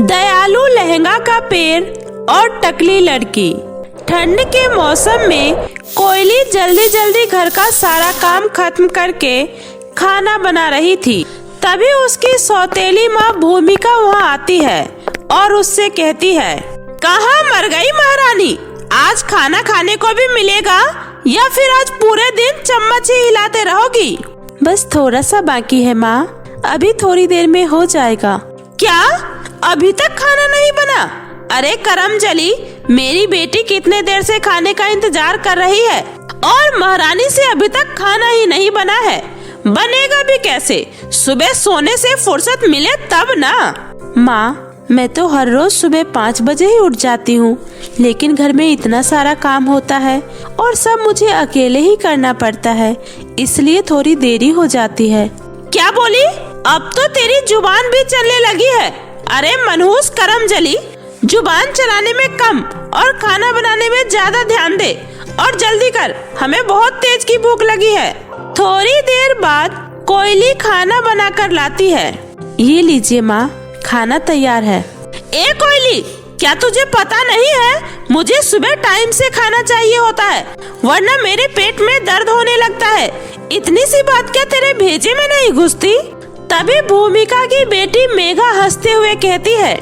दयालु लहंगा का पेड़ और टकली लड़की। ठंड के मौसम में कोयली जल्दी जल्दी घर का सारा काम खत्म करके खाना बना रही थी। तभी उसकी सौतेली माँ भूमिका वहाँ आती है और उससे कहती है, कहाँ मर गई महारानी? आज खाना खाने को भी मिलेगा या फिर आज पूरे दिन चम्मच ही हिलाते रहोगी? बस थोड़ा सा बाकी है माँ, अभी थोड़ी देर में हो जाएगा। क्या अभी तक खाना नहीं बना? अरे करमजली, मेरी बेटी कितने देर से खाने का इंतजार कर रही है और महारानी से अभी तक खाना ही नहीं बना है। बनेगा भी कैसे? सुबह सोने से फुर्सत मिले तब ना। माँ, मैं तो हर रोज सुबह 5 बजे ही उठ जाती हूँ, लेकिन घर में इतना सारा काम होता है और सब मुझे अकेले ही करना पड़ता है, इसलिए थोड़ी देरी हो जाती है। क्या बोली? अब तो तेरी जुबान भी चलने लगी है। अरे मनहूस करमजली, जुबान चलाने में कम और खाना बनाने में ज्यादा ध्यान दे और जल्दी कर, हमें बहुत तेज की भूख लगी है। थोड़ी देर बाद कोयली खाना बनाकर लाती है। ये लीजिए माँ, खाना तैयार है। ए कोयली, क्या तुझे पता नहीं है मुझे सुबह टाइम से खाना चाहिए होता है, वरना मेरे पेट में दर्द होने लगता है। इतनी सी बात क्या तेरे भेजे में नहीं घुसती? तभी भूमिका की बेटी मेघा हंसते हुए कहती है,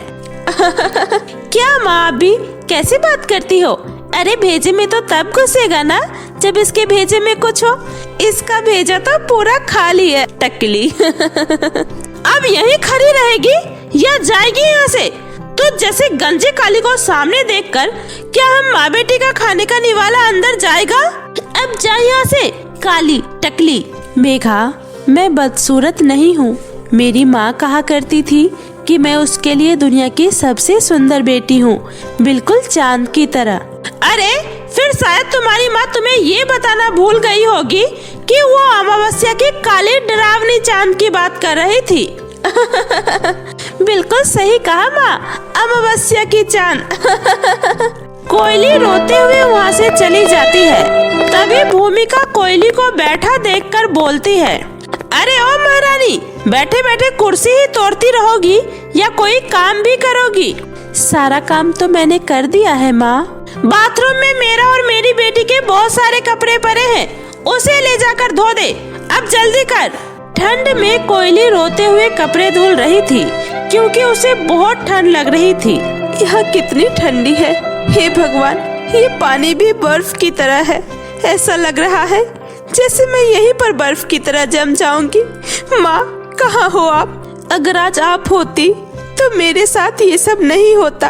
क्या माँ अभी कैसी बात करती हो? अरे भेजे में तो तब घुसेगा ना जब इसके भेजे में कुछ हो। इसका भेजा तो पूरा खाली है टकली। अब यहीं खड़ी रहेगी या जाएगी यहाँ से? तो जैसे गंजे काली को सामने देखकर क्या हम माँ बेटी का खाने का निवाला अंदर जाएगा? अब जा यहाँ से काली टकली। मेघा, मैं बदसूरत नहीं हूँ। मेरी माँ कहा करती थी कि मैं उसके लिए दुनिया की सबसे सुंदर बेटी हूँ, बिल्कुल चांद की तरह। अरे फिर शायद तुम्हारी माँ तुम्हें ये बताना भूल गई होगी कि वो अमावस्या की काली डरावनी चांद की बात कर रही थी। बिल्कुल सही कहा माँ, अमावस्या की चांद। कोयली रोते हुए वहाँ से चली जाती है। तभी भूमिका कोयली को बैठा देखकर बोलती है, अरे ओ महारानी, बैठे बैठे कुर्सी ही तोड़ती रहोगी या कोई काम भी करोगी? सारा काम तो मैंने कर दिया है माँ। बाथरूम में मेरा और मेरी बेटी के बहुत सारे कपड़े पड़े हैं, उसे ले जाकर धो दे। अब जल्दी कर। ठंड में कोयली रोते हुए कपड़े धुल रही थी क्योंकि उसे बहुत ठंड लग रही थी। यहाँ कितनी ठंडी है, हे भगवान, ये पानी भी बर्फ की तरह है। ऐसा लग रहा है जैसे मैं यहीं पर बर्फ की तरह जम जाऊंगी। माँ, कहाँ हो आप? अगर आज आप होती तो मेरे साथ ये सब नहीं होता।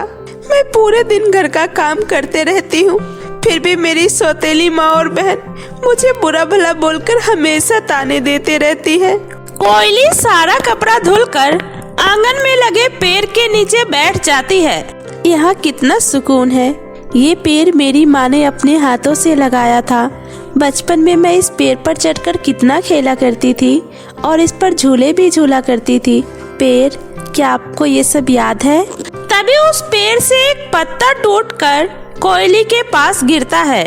मैं पूरे दिन घर का काम करते रहती हूँ, फिर भी मेरी सौतेली माँ और बहन मुझे बुरा भला बोलकर हमेशा ताने देते रहती है। कोयली सारा कपड़ा धुलकर आंगन में लगे पेड़ के नीचे बैठ जाती है। यहाँ कितना सुकून है। ये पेड़ मेरी माँ ने अपने हाथों से लगाया था। बचपन में मैं इस पेड़ पर चढ़कर कितना खेला करती थी और इस पर झूले भी झूला करती थी। पेड़, क्या आपको ये सब याद है? तभी उस पेड़ से एक पत्ता टूटकर कोयली के पास गिरता है।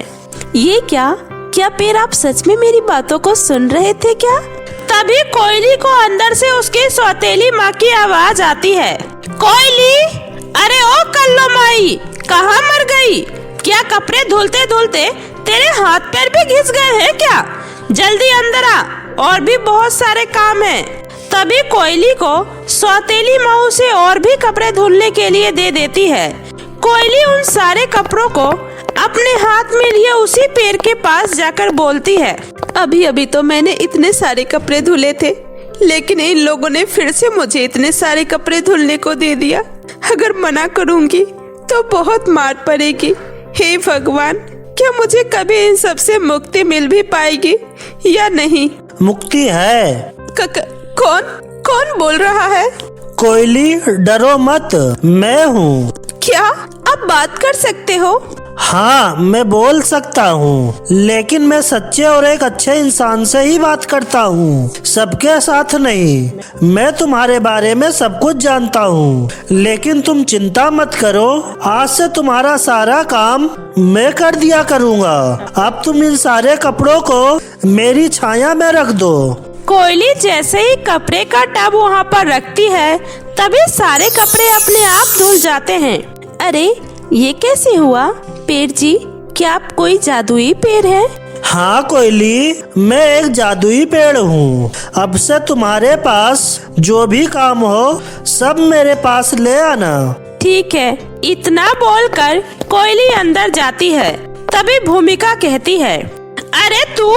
ये क्या पेड़, आप सच में मेरी बातों को सुन रहे थे क्या? तभी कोयली को अंदर से उसकी सौतेली माँ की आवाज आती है, कोयली, अरे ओ कल्लो माई, कहाँ मर गई? क्या कपड़े धुलते धुलते तेरे हाथ पैर भी घिस गए हैं क्या? जल्दी अंदर आ, और भी बहुत सारे काम हैं। तभी कोयली को सौतेली माँ उसे और भी कपड़े धुलने के लिए दे देती है। कोयली उन सारे कपड़ों को अपने हाथ में लिए उसी पेड़ के पास जाकर बोलती है, अभी अभी तो मैंने इतने सारे कपड़े धुले थे, लेकिन इन लोगों ने फिर से मुझे इतने सारे कपड़े धुलने को दे दिया। अगर मना करूंगी तो बहुत मार पड़ेगी। हे भगवान, क्या मुझे कभी इन सब से मुक्ति मिल भी पाएगी या नहीं? मुक्ति है। कौन बोल रहा है? कोयली, डरो मत, मैं हूँ। क्या आप बात कर सकते हो? हाँ, मैं बोल सकता हूँ, लेकिन मैं सच्चे और एक अच्छे इंसान से ही बात करता हूँ, सबके साथ नहीं। मैं तुम्हारे बारे में सब कुछ जानता हूँ, लेकिन तुम चिंता मत करो, आज से तुम्हारा सारा काम मैं कर दिया करूँगा। अब तुम इन सारे कपड़ों को मेरी छाया में रख दो। कोयली जैसे ही कपड़े का टब वहाँ पर रखती है, तभी सारे कपड़े अपने आप धुल जाते हैं। अरे ये कैसे हुआ? पेड़ जी, क्या आप कोई जादुई पेड़ है? हाँ कोयली, मैं एक जादुई पेड़ हूँ। अब से तुम्हारे पास जो भी काम हो सब मेरे पास ले आना। ठीक है। इतना बोलकर कोयली अंदर जाती है। तभी भूमिका कहती है, अरे तू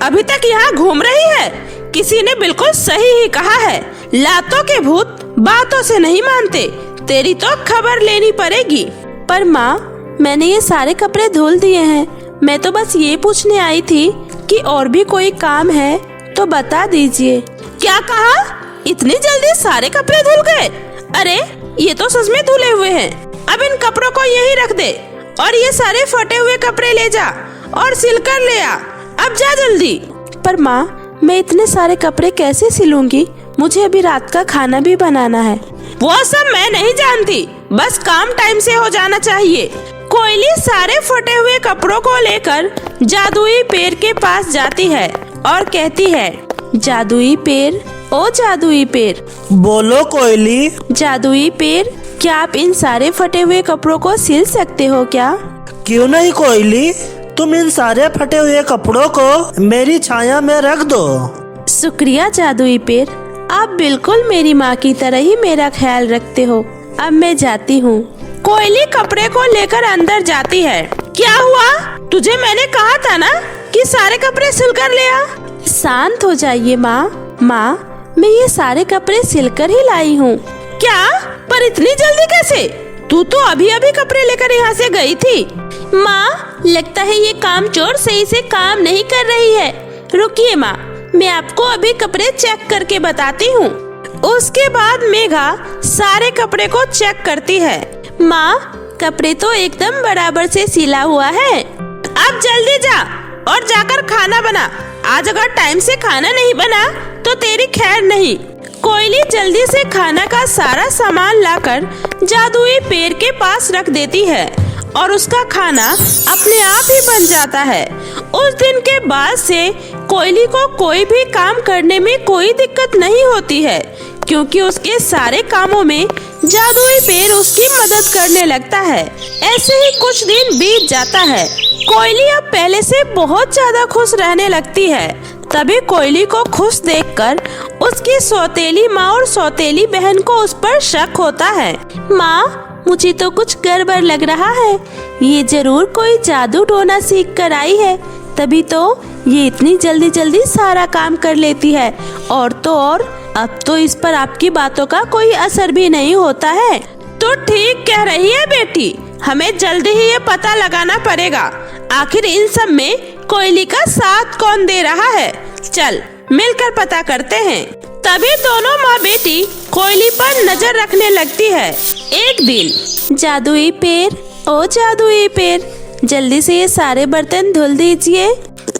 अभी तक यहाँ घूम रही है? किसी ने बिल्कुल सही ही कहा है, लातों के भूत बातों से नहीं मानते। तेरी तो खबर लेनी पड़ेगी। पर माँ, मैंने ये सारे कपड़े धुल दिए हैं। मैं तो बस ये पूछने आई थी कि और भी कोई काम है तो बता दीजिए। क्या कहा? इतनी जल्दी सारे कपड़े धुल गए? अरे ये तो सच में धुले हुए हैं। अब इन कपड़ों को यहीं रख दे और ये सारे फटे हुए कपड़े ले जा और सिल कर ले आ। अब जा जल्दी। पर माँ, मैं इतने सारे कपड़े कैसे सिलूंगी? मुझे अभी रात का खाना भी बनाना है। वो सब मैं नहीं जानती, बस काम टाइम से हो जाना चाहिए। कोयली सारे फटे हुए कपड़ों को लेकर जादुई पेड़ के पास जाती है और कहती है, जादुई पेड़, ओ जादुई पेड़। बोलो कोयली। जादुई पेड़, क्या आप इन सारे फटे हुए कपड़ों को सिल सकते हो क्या? क्यों नहीं कोयली, तुम इन सारे फटे हुए कपड़ों को मेरी छाया में रख दो। शुक्रिया जादुई पेड़, आप बिल्कुल मेरी माँ की तरह ही मेरा ख्याल रखते हो। अब मैं जाती हूँ। कोयली कपड़े को लेकर अंदर जाती है। क्या हुआ? तुझे मैंने कहा था ना कि सारे कपड़े सिल कर ले आ। शांत हो जाइए माँ। माँ, मैं ये सारे कपड़े सिलकर ही लाई हूँ। क्या? पर इतनी जल्दी कैसे? तू तो अभी अभी कपड़े लेकर यहाँ से गई थी। माँ, लगता है ये काम चोर सही से काम नहीं कर रही है। रुकिए माँ, मैं आपको अभी कपड़े चेक करके बताती हूँ। उसके बाद मेघा सारे कपड़े को चेक करती है। माँ, कपड़े तो एकदम बराबर से सिला हुआ है। अब जल्दी जा और जाकर खाना बना। आज अगर टाइम से खाना नहीं बना तो तेरी खैर नहीं। कोयली जल्दी से खाना का सारा सामान लाकर जादुई पेड़ के पास रख देती है और उसका खाना अपने आप ही बन जाता है। उस दिन के बाद से कोयली को कोई भी काम करने में कोई दिक्कत नहीं होती है, क्योंकि उसके सारे कामों में जादुई पेड़ उसकी मदद करने लगता है। ऐसे ही कुछ दिन बीत जाता है। कोयली अब पहले से बहुत ज्यादा खुश रहने लगती है। तभी कोयली को खुश देखकर उसकी सौतेली माँ और सौतेली बहन को उस पर शक होता है। माँ, मुझे तो कुछ गड़बड़ लग रहा है। ये जरूर कोई जादू टोना सीख कर आई है, तभी तो ये इतनी जल्दी जल्दी सारा काम कर लेती है। और तो और अब तो इस पर आपकी बातों का कोई असर भी नहीं होता है। तो ठीक कह रही है बेटी, हमें जल्दी ही ये पता लगाना पड़ेगा आखिर इन सब में कोयली का साथ कौन दे रहा है। चल मिलकर पता करते हैं। तभी दोनों माँ बेटी कोयली पर नजर रखने लगती है। एक दिन, जादुई पेड़, ओ जादुई पेड़, जल्दी से ये सारे बर्तन धुल दीजिए।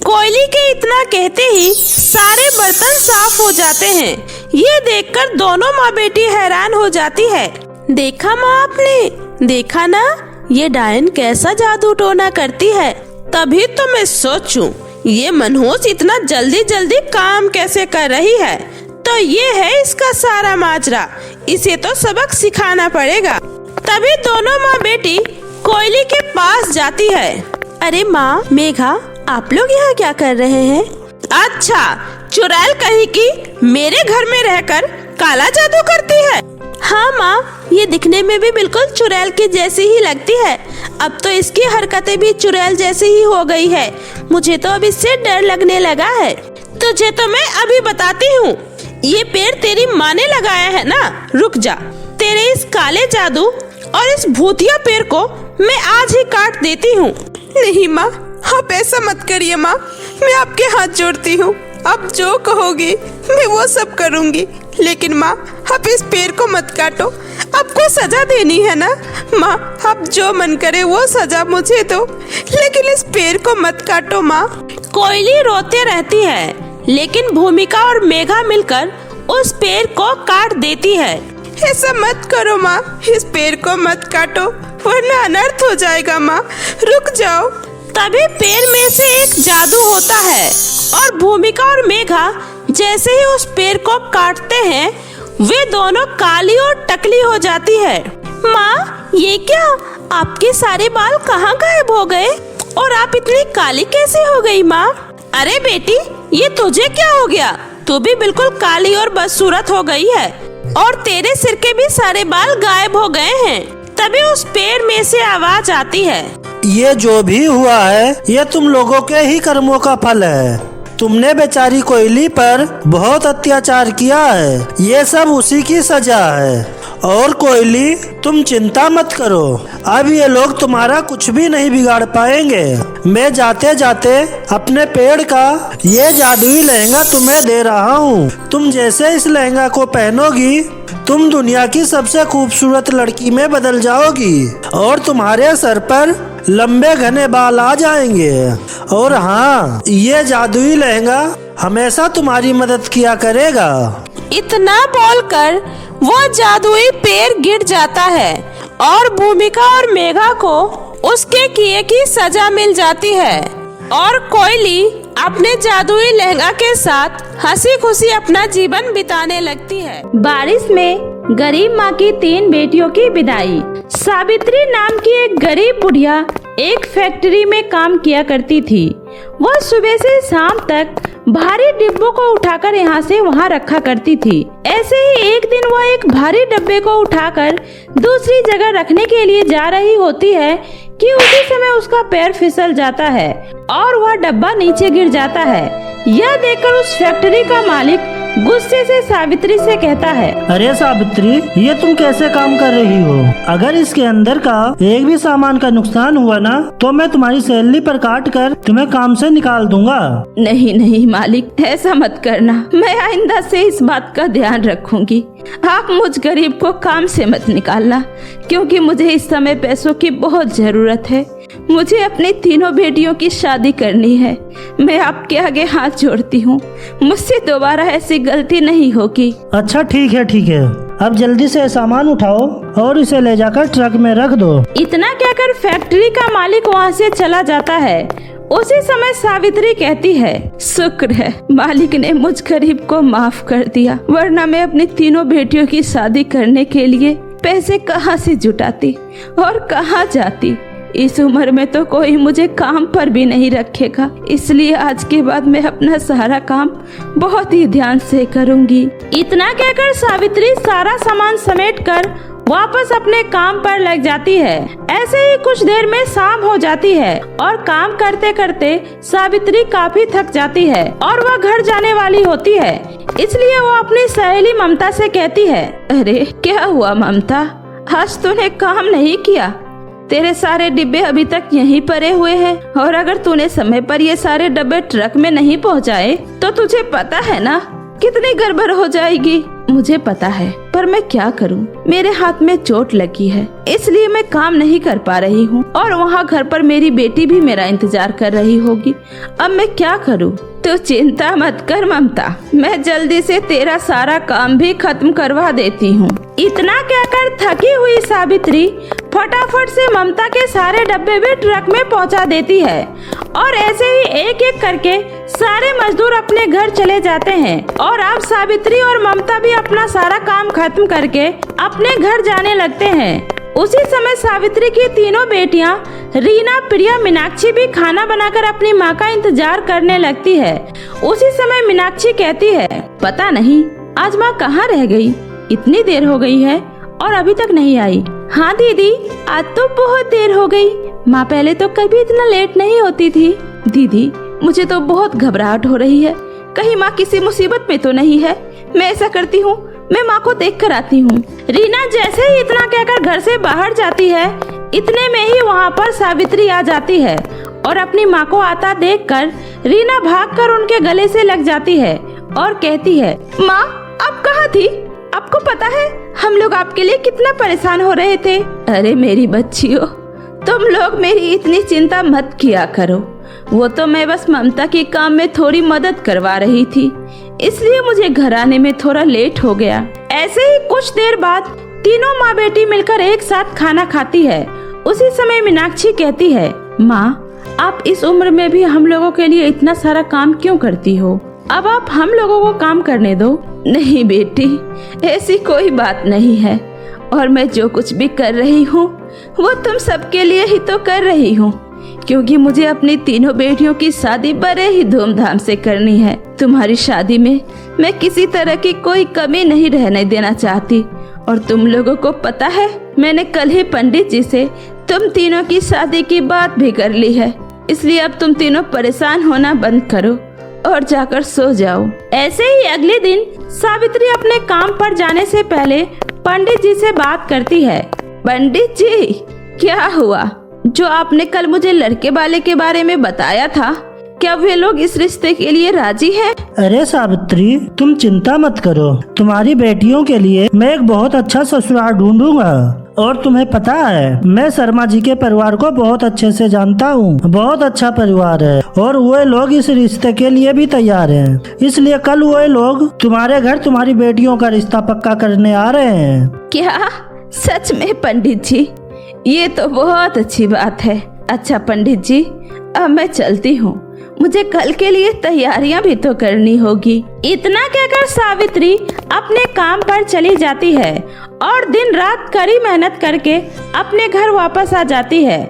कोयली के इतना कहते ही सारे बर्तन साफ हो जाते हैं। ये देखकर दोनों माँ बेटी हैरान हो जाती है। देखा माँ आपने, देखा ना ये डायन कैसा जादू टोना करती है। तभी तो मैं सोचूं ये मनहूस इतना जल्दी जल्दी काम कैसे कर रही है। तो ये है इसका सारा माजरा, इसे तो सबक सिखाना पड़ेगा। तभी दोनों माँ बेटी कोयली के पास जाती है। अरे माँ मेघा, आप लोग यहाँ क्या कर रहे हैं? अच्छा, चुड़ैल कहीं की मेरे घर में रहकर काला जादू करती है। हाँ माँ, ये दिखने में भी बिल्कुल चुड़ैल के जैसी ही लगती है। अब तो इसकी हरकतें भी चुड़ैल जैसी ही हो गई है। मुझे तो अब इससे डर लगने लगा है। तुझे तो मैं अभी बताती हूँ। ये पेड़ तेरी माँ ने लगाया है ना। रुक जा, तेरे इस काले जादू और इस भूतिया पेड़ को मैं आज ही काट देती हूँ। नहीं माँ, आप ऐसा मत करिए माँ, मैं आपके हाथ जोड़ती हूँ। आप जो कहोगी मैं वो सब करूँगी। लेकिन माँ, आप इस पेड़ को मत काटो, आपको सजा देनी है ना। माँ, आप जो मन करे वो सजा मुझे दो, लेकिन इस पेड़ को मत काटो माँ। कोयली रोते रहती है, लेकिन भूमिका और मेघा मिलकर उस पेड़ को काट देती है। ऐसा मत करो माँ, इस पेड़ को मत काटो वरना अनर्थ हो जाएगा माँ, रुक जाओ। तभी पेड़ में से एक जादू होता है और भूमिका और मेघा जैसे ही उस पेड़ को काटते हैं वे दोनों काली और टकली हो जाती है। माँ, ये क्या, आपके सारे बाल कहाँ गायब हो गए और आप इतनी काली कैसे हो गई माँ? अरे बेटी, ये तुझे क्या हो गया? तू भी बिल्कुल काली और बदसूरत हो गई है और तेरे सिर के भी सारे बाल गायब हो गए हैं। तभी उस पेड़ में से आवाज आती है, ये जो भी हुआ है ये तुम लोगों के ही कर्मों का फल है। तुमने बेचारी कोयली पर बहुत अत्याचार किया है, ये सब उसी की सजा है। और कोयली, तुम चिंता मत करो, अब ये लोग तुम्हारा कुछ भी नहीं बिगाड़ पाएंगे। मैं जाते जाते अपने पेड़ का ये जादुई लहंगा तुम्हें दे रहा हूँ। तुम जैसे इस लहंगा को पहनोगी, तुम दुनिया की सबसे खूबसूरत लड़की में बदल जाओगी और तुम्हारे सर पर लंबे घने बाल आ जाएंगे। और हाँ, ये जादुई लहंगा हमेशा तुम्हारी मदद किया करेगा। इतना बोलकर वो जादुई पेड़ गिर जाता है और भूमिका और मेघा को उसके किए की सजा मिल जाती है और कोयली अपने जादुई लहंगा के साथ हंसी खुशी अपना जीवन बिताने लगती है। बारिश में गरीब माँ की 3 बेटियों की विदाई। सावित्री नाम की एक गरीब बुढ़िया एक फैक्ट्री में काम किया करती थी। वह सुबह से शाम तक भारी डिब्बों को उठाकर यहाँ से वहाँ रखा करती थी। ऐसे ही एक दिन वह एक भारी डब्बे को उठाकर दूसरी जगह रखने के लिए जा रही होती है कि उसी समय उसका पैर फिसल जाता है और वह डब्बा नीचे गिर जाता है। यह देखकर उस फैक्ट्री का मालिक गुस्से से सावित्री से कहता है, अरे सावित्री, ये तुम कैसे काम कर रही हो? अगर इसके अंदर का एक भी सामान का नुकसान हुआ ना, तो मैं तुम्हारी सैलरी पर काट कर तुम्हें काम से निकाल दूंगा। नहीं नहीं मालिक, ऐसा मत करना, मैं आइंदा से इस बात का ध्यान रखूंगी। आप मुझ गरीब को काम से मत निकालना, क्योंकि मुझे इस समय पैसों की बहुत जरूरत है। मुझे अपनी 3 बेटियों की शादी करनी है। मैं आपके आगे हाथ जोड़ती हूँ, मुझसे दोबारा ऐसी गलती नहीं होगी। अच्छा ठीक है, अब जल्दी से सामान उठाओ और इसे ले जाकर ट्रक में रख दो। इतना कहकर फैक्ट्री का मालिक वहाँ से चला जाता है। उसी समय सावित्री कहती है, शुक्र है मालिक ने मुझ गरीब को माफ कर दिया, वरना मैं अपनी 3 बेटियों की शादी करने के लिए पैसे कहाँ से जुटाती और कहाँ जाती। इस उम्र में तो कोई मुझे काम पर भी नहीं रखेगा, इसलिए आज के बाद मैं अपना सारा काम बहुत ही ध्यान से करूंगी। इतना कहकर सावित्री सारा सामान समेटकर वापस अपने काम पर लग जाती है। ऐसे ही कुछ देर में शाम हो जाती है और काम करते करते सावित्री काफी थक जाती है और वह घर जाने वाली होती है। इसलिए वो अपनी सहेली ममता से कहती है, अरे क्या हुआ ममता, आज तूने काम नहीं किया? तेरे सारे डिब्बे अभी तक यहीं पड़े हुए हैं और अगर तूने समय पर ये सारे डब्बे ट्रक में नहीं पहुंचाए तो तुझे पता है ना कितनी गड़बड़ हो जाएगी। मुझे पता है, पर मैं क्या करूं, मेरे हाथ में चोट लगी है, इसलिए मैं काम नहीं कर पा रही हूं और वहां घर पर मेरी बेटी भी मेरा इंतजार कर रही होगी। अब मैं क्या करूं? तो चिंता मत कर ममता, मैं जल्दी से तेरा सारा काम भी खत्म करवा देती हूँ। इतना कहकर थकी हुई सावित्री फटाफट से ममता के सारे डब्बे भी ट्रक में पहुंचा देती है और ऐसे ही एक एक करके सारे मजदूर अपने घर चले जाते हैं और अब सावित्री और ममता भी अपना सारा काम खत्म करके अपने घर जाने लगते हैं। उसी समय सावित्री की 3 बेटियां रीना, प्रिया, मीनाक्षी भी खाना बनाकर अपनी माँ का इंतजार करने लगती है। उसी समय मीनाक्षी कहती है, पता नहीं आज माँ कहाँ रह गई, इतनी देर हो गई है और अभी तक नहीं आई। हाँ दीदी, आज तो बहुत देर हो गई, माँ पहले तो कभी इतना लेट नहीं होती थी। दीदी मुझे तो बहुत घबराहट हो रही है, कहीं माँ किसी मुसीबत में तो नहीं है। मैं ऐसा करती हूँ, मैं माँ को देख कर आती हूँ। रीना जैसे ही इतना कहकर घर से बाहर जाती है, इतने में ही वहाँ पर सावित्री आ जाती है और अपनी माँ को आता देखकर रीना भागकर उनके गले से लग जाती है और कहती है, माँ आप कहाँ थी? आपको पता है हम लोग आपके लिए कितना परेशान हो रहे थे। अरे मेरी बच्चियों, तुम लोग मेरी इतनी चिंता मत किया करो, वो तो मैं बस ममता के काम में थोड़ी मदद करवा रही थी, इसलिए मुझे घर आने में थोड़ा लेट हो गया। ऐसे ही कुछ देर बाद तीनों माँ बेटी मिलकर एक साथ खाना खाती है। उसी समय मीनाक्षी कहती है, माँ आप इस उम्र में भी हम लोगों के लिए इतना सारा काम क्यों करती हो? अब आप हम लोगों को काम करने दो। नहीं बेटी, ऐसी कोई बात नहीं है, और मैं जो कुछ भी कर रही हूँ वो तुम सबके लिए ही तो कर रही हूँ, क्योंकि मुझे अपनी तीनों बेटियों की शादी बड़े ही धूमधाम से करनी है। तुम्हारी शादी में मैं किसी तरह की कोई कमी नहीं रहने देना चाहती। और तुम लोगों को पता है, मैंने कल ही पंडित जी से तुम तीनों की शादी की बात भी कर ली है। इसलिए अब तुम तीनों परेशान होना बंद करो और जाकर सो जाओ। ऐसे ही अगले दिन सावित्री अपने काम पर जाने से पहले पंडित जी से बात करती है। पंडित जी, क्या हुआ? जो आपने कल मुझे लड़के वाले के बारे में बताया था, क्या वे लोग इस रिश्ते के लिए राजी हैं? अरे सावित्री, तुम चिंता मत करो। तुम्हारी बेटियों के लिए मैं एक बहुत अच्छा ससुराल ढूंढूंगा। और तुम्हें पता है, मैं शर्मा जी के परिवार को बहुत अच्छे से जानता हूँ। बहुत अच्छा परिवार है और वो लोग इस रिश्ते के लिए भी तैयार हैं। इसलिए कल वो लोग तुम्हारे घर तुम्हारी बेटियों का रिश्ता पक्का करने आ रहे हैं। क्या सच में पंडित जी? ये तो बहुत अच्छी बात है। अच्छा पंडित जी, अब मैं चलती हूँ, मुझे कल के लिए तैयारियां भी तो करनी होगी। इतना कहकर सावित्री अपने काम पर चली जाती है और दिन रात कड़ी मेहनत करके अपने घर वापस आ जाती है।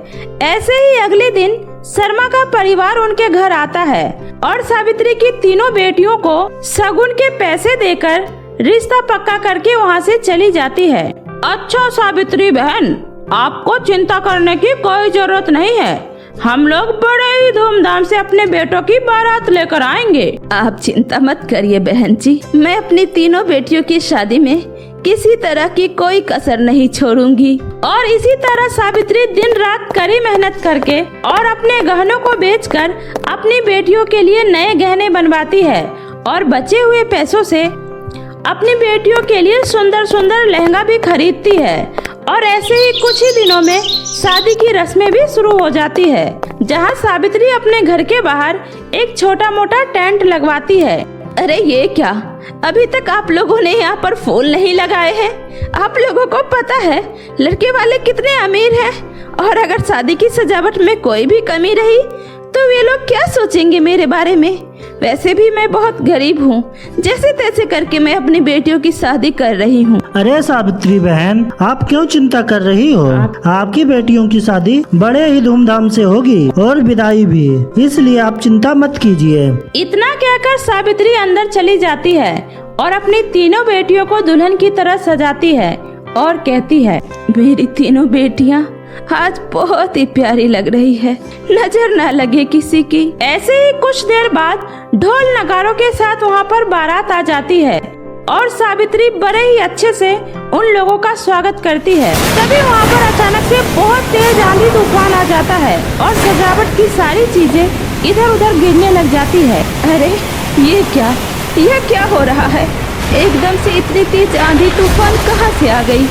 ऐसे ही अगले दिन शर्मा का परिवार उनके घर आता है और सावित्री की तीनों बेटियों को शगुन के पैसे देकर रिश्ता पक्का करके वहाँ से चली जाती है। अच्छा सावित्री बहन, आपको चिंता करने की कोई जरूरत नहीं है। हम लोग बड़े ही धूमधाम से अपने बेटों की बारात लेकर आएंगे। आप चिंता मत करिए बहन जी, मैं अपनी तीनों बेटियों की शादी में किसी तरह की कोई कसर नहीं छोड़ूंगी। और इसी तरह सावित्री दिन रात कड़ी मेहनत करके और अपने गहनों को बेचकर अपनी बेटियों के लिए नए गहने बनवाती है और बचे हुए पैसों से अपनी बेटियों के लिए सुंदर सुंदर लहंगा भी खरीदती है। और ऐसे ही कुछ ही दिनों में शादी की रस्में भी शुरू हो जाती है, जहां सावित्री अपने घर के बाहर एक छोटा मोटा टेंट लगवाती है। अरे ये क्या, अभी तक आप लोगों ने यहाँ पर फूल नहीं लगाए हैं? आप लोगों को पता है लड़के वाले कितने अमीर हैं, और अगर शादी की सजावट में कोई भी कमी रही तो वे लोग क्या सोचेंगे मेरे बारे में? वैसे भी मैं बहुत गरीब हूँ, जैसे तैसे करके मैं अपनी बेटियों की शादी कर रही हूँ। अरे सावित्री बहन, आप क्यों चिंता कर रही हो? आपकी बेटियों की शादी बड़े ही धूमधाम से होगी और विदाई भी, इसलिए आप चिंता मत कीजिए। इतना कहकर सावित्री अंदर चली जाती है और अपनी तीनों बेटियों को दुल्हन की तरह सजाती है और कहती है, मेरी तीनों बेटियाँ आज बहुत ही प्यारी लग रही है, नजर ना लगे किसी की। ऐसे ही कुछ देर बाद ढोल नगारों के साथ वहाँ पर बारात आ जाती है और सावित्री बड़े ही अच्छे से उन लोगों का स्वागत करती है। तभी वहाँ पर अचानक से बहुत तेज आंधी तूफान आ जाता है और सजावट की सारी चीजें इधर उधर गिरने लग जाती है। अरे ये क्या हो रहा है? एकदम से इतनी तेज आंधी तूफान कहाँ से आ गई?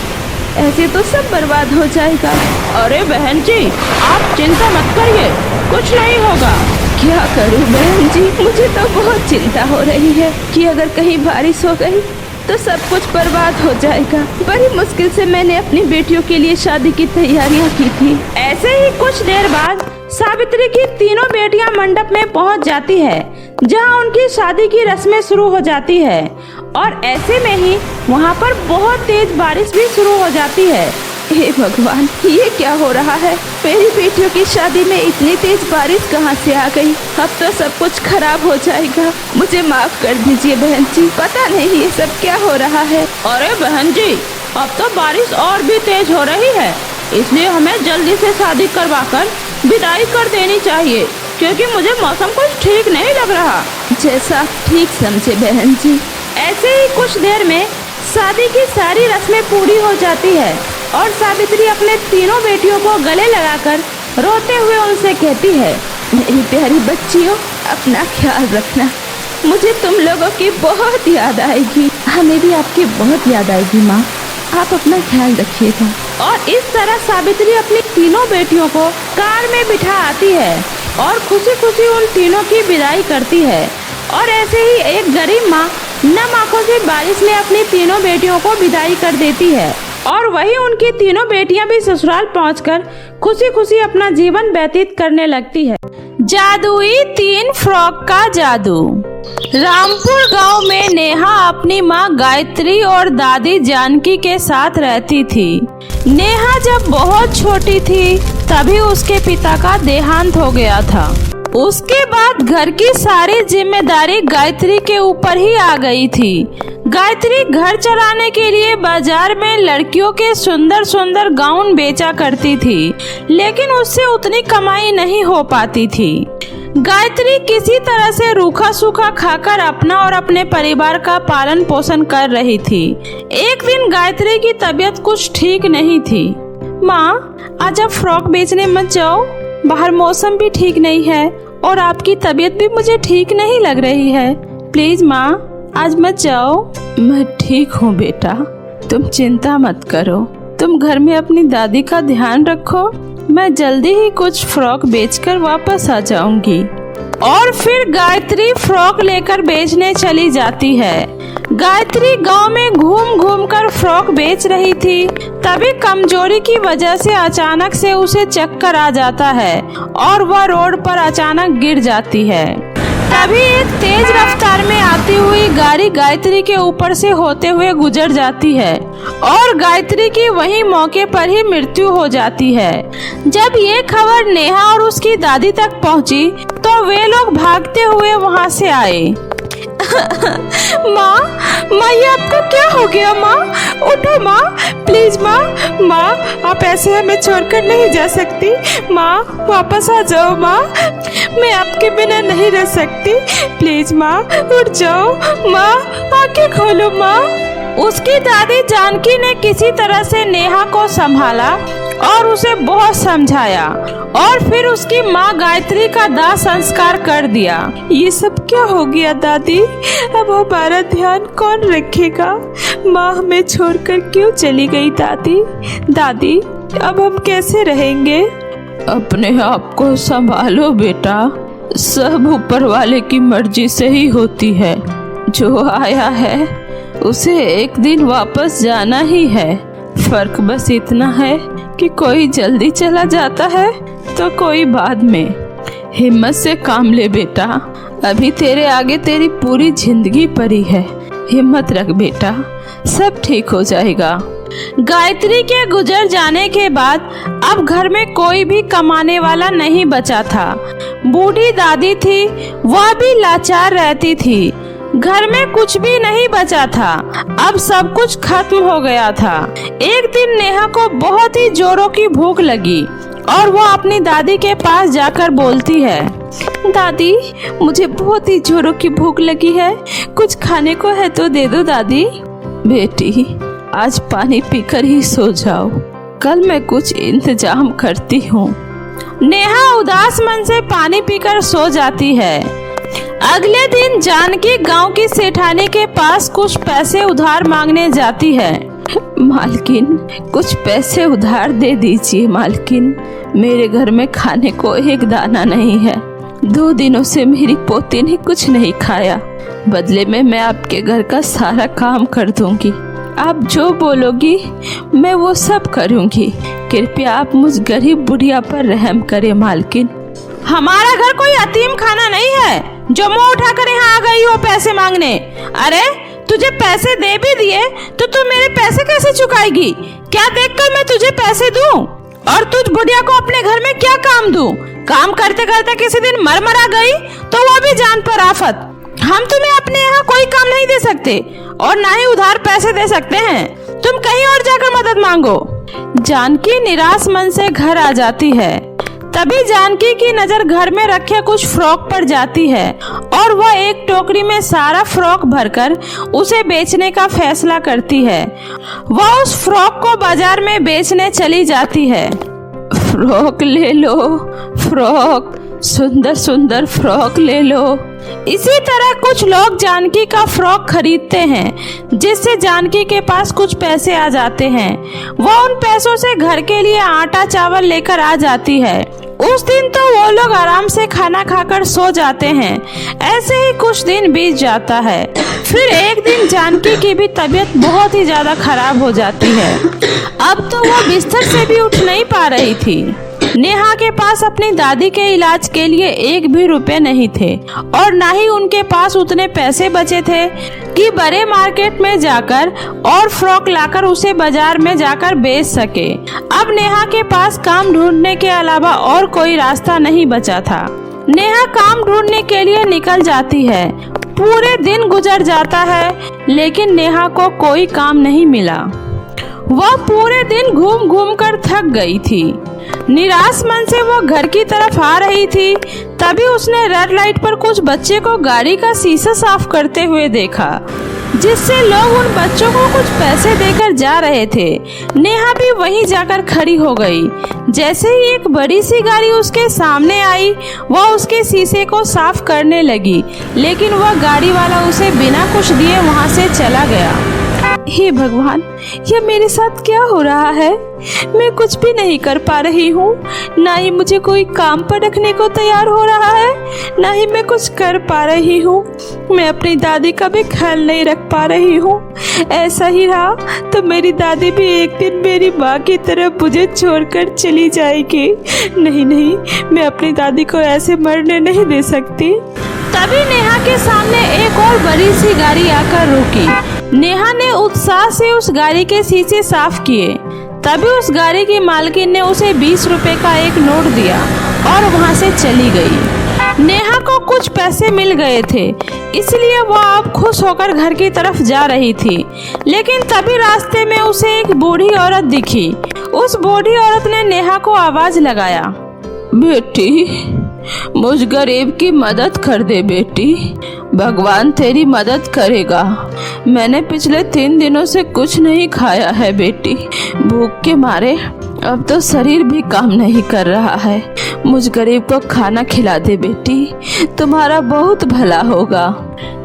ऐसे तो सब बर्बाद हो जाएगा। अरे बहन जी, आप चिंता मत करिए, कुछ नहीं होगा। क्या करूं बहन जी, मुझे तो बहुत चिंता हो रही है कि अगर कहीं बारिश हो गई तो सब कुछ बर्बाद हो जाएगा। बड़ी मुश्किल से मैंने अपनी बेटियों के लिए शादी की तैयारियां की थी। ऐसे ही कुछ देर बाद सावित्री की तीनों बेटियां मंडप में पहुंच जाती है, जहां उनकी शादी की रस्में शुरू हो जाती है। और ऐसे में ही वहां पर बहुत तेज बारिश भी शुरू हो जाती है। हे भगवान, ये क्या हो रहा है? मेरी बेटियों की शादी में इतनी तेज बारिश कहाँ से आ गई? अब तो सब कुछ खराब हो जाएगा। मुझे माफ कर दीजिए बहन जी, पता नहीं ये सब क्या हो रहा है। अरे बहन जी, अब तो बारिश और भी तेज हो रही है, इसलिए हमें जल्दी से शादी करवाकर विदाई कर देनी चाहिए, क्योंकि मुझे मौसम कुछ ठीक नहीं लग रहा। जैसा ठीक समझे बहन जी। ऐसे ही कुछ देर में शादी की सारी रस्में पूरी हो जाती है और सावित्री अपने तीनों बेटियों को गले लगाकर रोते हुए उनसे कहती है, मेरी प्यारी बच्चियों, अपना ख्याल रखना। मुझे तुम लोगों की बहुत याद आएगी। हमें भी आपकी बहुत याद आएगी माँ। आप अपना ख्याल रखिएगा। और इस तरह सावित्री अपनी तीनों बेटियों को कार में बिठा आती है और खुशी खुशी उन तीनों की विदाई करती है। और ऐसे ही एक गरीब माँ नम आंखों से बारिश में अपनी तीनों बेटियों को विदाई कर देती है और वही उनकी तीनों बेटियां भी ससुराल पहुंचकर खुशी खुशी अपना जीवन व्यतीत करने लगती है। जादुई 3 फ्रॉक का जादू। रामपुर गांव में नेहा अपनी मां गायत्री और दादी जानकी के साथ रहती थी। नेहा जब बहुत छोटी थी तभी उसके पिता का देहांत हो गया था। उसके बाद घर की सारी जिम्मेदारी गायत्री के ऊपर ही आ गई थी। गायत्री घर चलाने के लिए बाजार में लड़कियों के सुंदर सुंदर गाउन बेचा करती थी, लेकिन उससे उतनी कमाई नहीं हो पाती थी। गायत्री किसी तरह से रूखा सूखा खाकर अपना और अपने परिवार का पालन पोषण कर रही थी। एक दिन गायत्री की तबीयत कुछ ठीक नहीं थी। माँ, आज आप फ्रॉक बेचने मत जाओ, बाहर मौसम भी ठीक नहीं है और आपकी तबीयत भी मुझे ठीक नहीं लग रही है। प्लीज माँ, आज मत जाओ। मैं ठीक हूँ बेटा, तुम चिंता मत करो। तुम घर में अपनी दादी का ध्यान रखो, मैं जल्दी ही कुछ फ्रॉक बेचकर वापस आ जाऊंगी। और फिर गायत्री फ्रॉक लेकर बेचने चली जाती है। गायत्री गांव में घूम घूम कर फ्रॉक बेच रही थी, तभी कमजोरी की वजह से अचानक से उसे चक्कर आ जाता है और वह रोड पर अचानक गिर जाती है। तभी एक तेज रफ्तार में आती हुई गाड़ी गायत्री के ऊपर से होते हुए गुजर जाती है और गायत्री की वहीं मौके पर ही मृत्यु हो जाती है। जब ये खबर नेहा और उसकी दादी तक पहुंची तो वे लोग भागते हुए वहां से आए। माँ, ये आपको क्या हो गया? माँ उठो, माँ प्लीज। माँ आप ऐसे हमें छोड़कर नहीं जा सकती। माँ वापस आ जाओ। माँ, मैं आपके बिना नहीं रह सकती। प्लीज माँ, उठ जाओ। माँ आंखें खोलो। माँ। उसकी दादी जानकी ने किसी तरह से नेहा को संभाला और उसे बहुत समझाया और फिर उसकी माँ गायत्री का दाह संस्कार कर दिया। ये सब क्या हो गया दादी? अब हमारा ध्यान कौन रखेगा? माँ हमें छोड़कर क्यों चली गई? दादी अब हम कैसे रहेंगे? अपने आप को संभालो बेटा, सब ऊपर वाले की मर्जी से ही होती है। जो आया है उसे एक दिन वापस जाना ही है। फर्क बस इतना है कि कोई जल्दी चला जाता है तो कोई बाद में। हिम्मत से काम ले बेटा, अभी तेरे आगे तेरी पूरी जिंदगी पड़ी है। हिम्मत रख बेटा, सब ठीक हो जाएगा। गायत्री के गुजर जाने के बाद अब घर में कोई भी कमाने वाला नहीं बचा था। बूढ़ी दादी थी, वह भी लाचार रहती थी। घर में कुछ भी नहीं बचा था, अब सब कुछ खत्म हो गया था। एक दिन नेहा को बहुत ही जोरों की भूख लगी और वो अपनी दादी के पास जाकर बोलती है, दादी मुझे बहुत ही जोरों की भूख लगी है, कुछ खाने को है तो दे दो दादी। बेटी आज पानी पीकर ही सो जाओ, कल मैं कुछ इंतजाम करती हूँ। नेहा उदास मन से पानी पीकर सो जाती है। अगले दिन जानकी गांव की सेठानी के पास कुछ पैसे उधार मांगने जाती है। मालकिन कुछ पैसे उधार दे दीजिए मालकिन, मेरे घर में खाने को एक दाना नहीं है। 2 दिनों से मेरी पोती ने कुछ नहीं खाया, बदले में मैं आपके घर का सारा काम कर दूंगी। आप जो बोलोगी मैं वो सब करूंगी। कृपया आप मुझ गरीब बुढ़िया पर रहम करें मालकिन। हमारा घर कोई यतीम खाना नहीं है जो मुंह उठाकर यहाँ आ गई हो पैसे मांगने। अरे तुझे पैसे दे भी दिए तो तू मेरे पैसे कैसे चुकाएगी? क्या देखकर मैं तुझे पैसे दूं? और तुझ बुढ़िया को अपने घर में क्या काम दूं? काम करते करते किसी दिन मर गई तो वो भी जान पर आफत। हम तुम्हें अपने यहाँ कोई काम नहीं दे सकते और ना ही उधार पैसे दे सकते हैं। तुम कहीं और जाकर मदद मांगो। जानकी निराश मन से घर आ जाती है। तभी जानकी की नजर घर में रखे कुछ फ्रॉक पर जाती है और वह एक टोकरी में सारा फ्रॉक भरकर उसे बेचने का फैसला करती है। वह उस फ्रॉक को बाजार में बेचने चली जाती है। फ्रॉक ले लो फ्रॉक, सुंदर सुंदर फ्रॉक ले लो। इसी तरह कुछ लोग जानकी का फ्रॉक खरीदते हैं, जिससे जानकी के पास कुछ पैसे आ जाते हैं। वो उन पैसों से घर के लिए आटा चावल लेकर आ जाती है। उस दिन तो वो लोग आराम से खाना खाकर सो जाते हैं। ऐसे ही कुछ दिन बीत जाता है। फिर एक दिन जानकी की भी तबीयत बहुत ही ज्यादा खराब हो जाती है। अब तो वो बिस्तर से भी उठ नहीं पा रही थी। नेहा के पास अपनी दादी के इलाज के लिए एक भी रुपए नहीं थे और ना ही उनके पास उतने पैसे बचे थे कि बड़े मार्केट में जाकर और फ्रॉक लाकर उसे बाजार में जाकर बेच सके। अब नेहा के पास काम ढूंढने के अलावा और कोई रास्ता नहीं बचा था। नेहा काम ढूंढने के लिए निकल जाती है। पूरे दिन गुजर जाता है, लेकिन नेहा को कोई काम नहीं मिला। वह पूरे दिन घूम घूम कर थक गई थी। निराश मन से वो घर की तरफ आ रही थी, तभी उसने रेड लाइट पर कुछ बच्चे को गाड़ी का शीशा साफ करते हुए देखा, जिससे लोग उन बच्चों को कुछ पैसे देकर जा रहे थे। नेहा भी वहीं जाकर खड़ी हो गई। जैसे ही एक बड़ी सी गाड़ी उसके सामने आई, वह उसके शीशे को साफ करने लगी, लेकिन वह गाड़ी वाला उसे बिना कुछ दिए वहां से चला गया। हे भगवान, यह मेरे साथ क्या हो रहा है? मैं कुछ भी नहीं कर पा रही हूँ। ना ही मुझे कोई काम पर रखने को तैयार हो रहा है, ना ही मैं कुछ कर पा रही हूँ। मैं अपनी दादी का भी ख्याल नहीं रख पा रही हूँ। ऐसा ही रहा तो मेरी दादी भी एक दिन मेरी माँ की तरह मुझे छोड़कर चली जाएगी। नहीं नहीं, मैं अपनी दादी को ऐसे मरने नहीं दे सकती। तभी नेहा के सामने एक और बड़ी सी गाड़ी आकर रुकी। नेहा ने उत्साह से उस गाड़ी के शीशे साफ किए। तभी उस गाड़ी की मालकिन ने उसे 20 रुपए का एक नोट दिया और वहां से चली गई। नेहा को कुछ पैसे मिल गए थे, इसलिए वह अब खुश होकर घर की तरफ जा रही थी। लेकिन तभी रास्ते में उसे एक बूढ़ी औरत दिखी। उस बूढ़ी औरत ने नेहा को आवाज लगाया, बेटी, मुझ गरीब की मदद कर दे बेटी, भगवान तेरी मदद करेगा। मैंने पिछले 3 दिनों से कुछ नहीं खाया है बेटी, भूख के मारे अब तो शरीर भी काम नहीं कर रहा है। मुझ गरीब को खाना खिला दे बेटी, तुम्हारा बहुत भला होगा।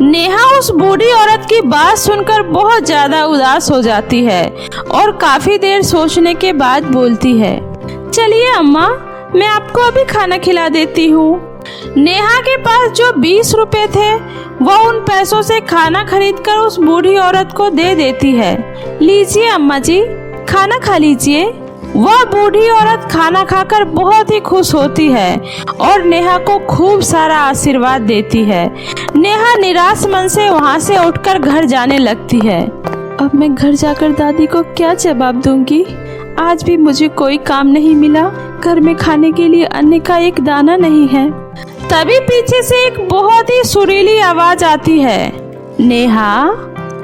नेहा उस बूढ़ी औरत की बात सुनकर बहुत ज्यादा उदास हो जाती है और काफी देर सोचने के बाद बोलती है, चलिए अम्मा, मैं आपको अभी खाना खिला देती हूँ। नेहा के पास जो 20 रुपए थे, वह उन पैसों से खाना खरीदकर उस बूढ़ी औरत को दे देती है। लीजिए अम्मा जी, खाना खा लीजिए। वह बूढ़ी औरत खाना खाकर बहुत ही खुश होती है और नेहा को खूब सारा आशीर्वाद देती है। नेहा निराश मन से वहाँ से उठकर घर जाने लगती है। अब मैं घर जाकर दादी को क्या जवाब दूंगी? आज भी मुझे कोई काम नहीं मिला, घर में खाने के लिए अन्न का एक दाना नहीं है। तभी पीछे से एक बहुत ही सुरीली आवाज आती है, नेहा,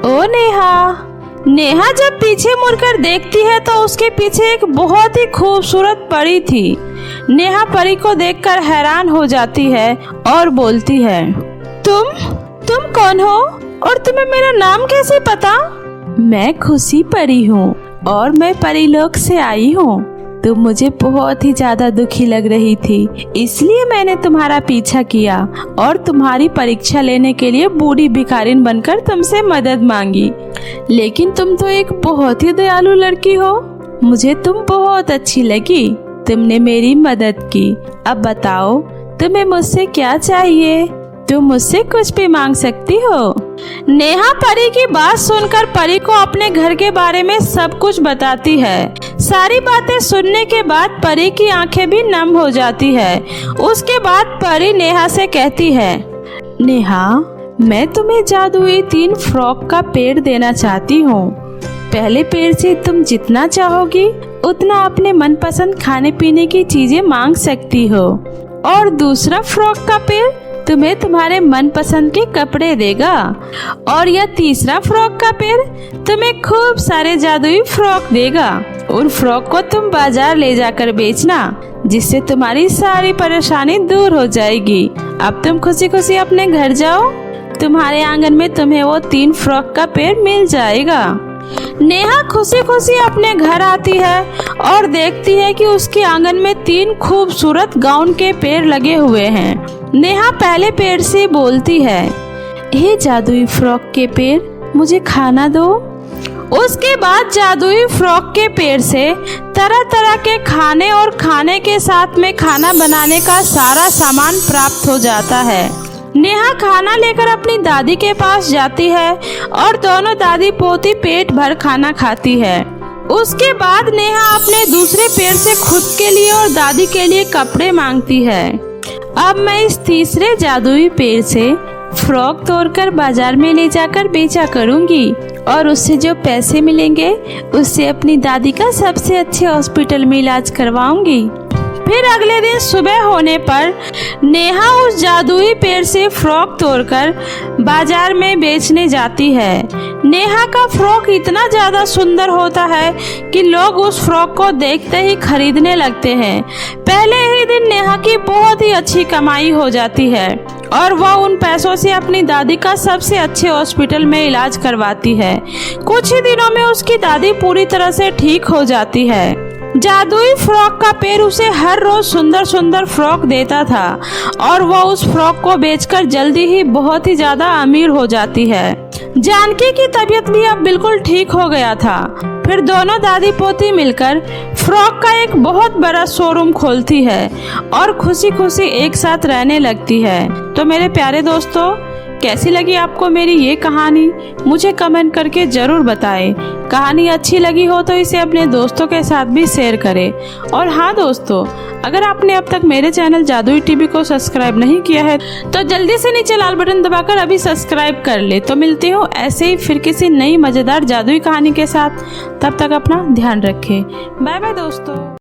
ओ नेहा। नेहा जब पीछे मुड़कर देखती है तो उसके पीछे एक बहुत ही खूबसूरत परी थी। नेहा परी को देखकर हैरान हो जाती है और बोलती है, तुम कौन हो और तुम्हें मेरा नाम कैसे पता? मैं खुशी परी हूँ और मैं परीलोक से आई हूँ। तुम मुझे बहुत ही ज्यादा दुखी लग रही थी, इसलिए मैंने तुम्हारा पीछा किया और तुम्हारी परीक्षा लेने के लिए बूढ़ी भिखारिन बनकर तुमसे मदद मांगी। लेकिन तुम तो एक बहुत ही दयालु लड़की हो, मुझे तुम बहुत अच्छी लगी। तुमने मेरी मदद की। अब बताओ, तुम्हें मुझसे क्या चाहिए? तुम मुझसे कुछ भी मांग सकती हो। नेहा परी की बात सुनकर परी को अपने घर के बारे में सब कुछ बताती है। सारी बातें सुनने के बाद परी की आंखें भी नम हो जाती है। उसके बाद परी नेहा से कहती है, नेहा, मैं तुम्हें जादुई 3 फ्रॉक का पेड़ देना चाहती हूँ। पहले पेड़ से तुम जितना चाहोगी उतना अपने मनपसंद खाने पीने की चीजें मांग सकती हो, और दूसरा फ्रॉक का पेड़ तुम्हें तुम्हारे मनपसंद के कपड़े देगा, और यह तीसरा फ्रॉक का पेड़ तुम्हें खूब सारे जादुई फ्रॉक देगा। उन फ्रॉक को तुम बाजार ले जाकर बेचना, जिससे तुम्हारी सारी परेशानी दूर हो जाएगी। अब तुम खुशी खुशी अपने घर जाओ, तुम्हारे आंगन में तुम्हें वो 3 फ्रॉक का पेड़ मिल जाएगा। नेहा खुशी खुशी अपने घर आती है और देखती है कि उसके आंगन में 3 खूबसूरत गाउन के पेड़ लगे हुए हैं। नेहा पहले पेड़ से बोलती है, हे जादुई फ्रॉक के पेड़, मुझे खाना दो। उसके बाद जादुई फ्रॉक के पेड़ से तरह तरह के खाने और खाने के साथ में खाना बनाने का सारा सामान प्राप्त हो जाता है। नेहा खाना लेकर अपनी दादी के पास जाती है और दोनों दादी पोती पेट भर खाना खाती है। उसके बाद नेहा अपने दूसरे पेड़ से खुद के लिए और दादी के लिए कपड़े मांगती है। अब मैं इस तीसरे जादुई पेड़ से फ्रॉक तोड़कर बाजार में ले जाकर बेचा करूंगी और उससे जो पैसे मिलेंगे उससे अपनी दादी का सबसे अच्छे हॉस्पिटल में इलाज करवाऊंगी। फिर अगले दिन सुबह होने पर नेहा उस जादुई पेड़ से फ्रॉक तोड़कर बाजार में बेचने जाती है। नेहा का फ्रॉक इतना ज्यादा सुंदर होता है कि लोग उस फ्रॉक को देखते ही खरीदने लगते हैं। पहले ही दिन नेहा की बहुत ही अच्छी कमाई हो जाती है और वह उन पैसों से अपनी दादी का सबसे अच्छे हॉस्पिटल में इलाज करवाती है। कुछ ही दिनों में उसकी दादी पूरी तरह से ठीक हो जाती है। जादुई फ्रॉक का पेड़ उसे हर रोज सुंदर सुंदर फ्रॉक देता था और वह उस फ्रॉक को बेचकर जल्दी ही बहुत ही ज्यादा अमीर हो जाती है। जानकी की तबीयत भी अब बिल्कुल ठीक हो गया था। फिर दोनों दादी पोती मिलकर फ्रॉक का एक बहुत बड़ा शोरूम खोलती है और खुशी खुशी एक साथ रहने लगती है। तो मेरे प्यारे दोस्तों, कैसी लगी आपको मेरी ये कहानी, मुझे कमेंट करके जरूर बताएं। कहानी अच्छी लगी हो तो इसे अपने दोस्तों के साथ भी शेयर करें। और हाँ दोस्तों, अगर आपने अब तक मेरे चैनल जादुई टीवी को सब्सक्राइब नहीं किया है तो जल्दी से नीचे लाल बटन दबाकर अभी सब्सक्राइब कर ले। तो मिलती हूँ ऐसे ही फिर किसी नई मजेदार जादुई कहानी के साथ। तब तक अपना ध्यान रखें। बाय बाय दोस्तों।